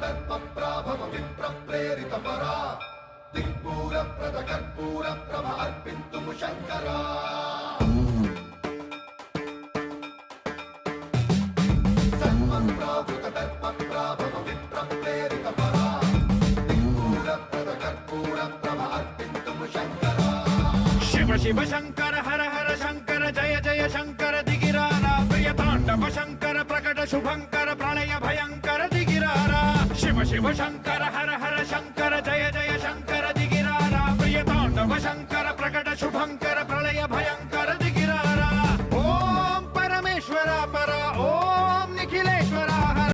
దర్పప్రాభవ విప్ర ప్రేరిత పరా దిక్పూర ప్రద కర్పూర ప్రభ అర్పింతుము శంకరా సన్మన్ప్రావృత దర్పప్రాభవ విప్ర ప్రేరిత పరా దిక్పూర ప్రద కర్పూర ప్రభ అర్పింతుము శంకరా శివ శివ శంకర హర హర శంకర జయ జయ శంకర దిగిరారా ప్రియ తాండవ శంకర ప్రకట శుభంకర ప్రళయ భయంకర దిగిరారా శివ శివ శంకర హర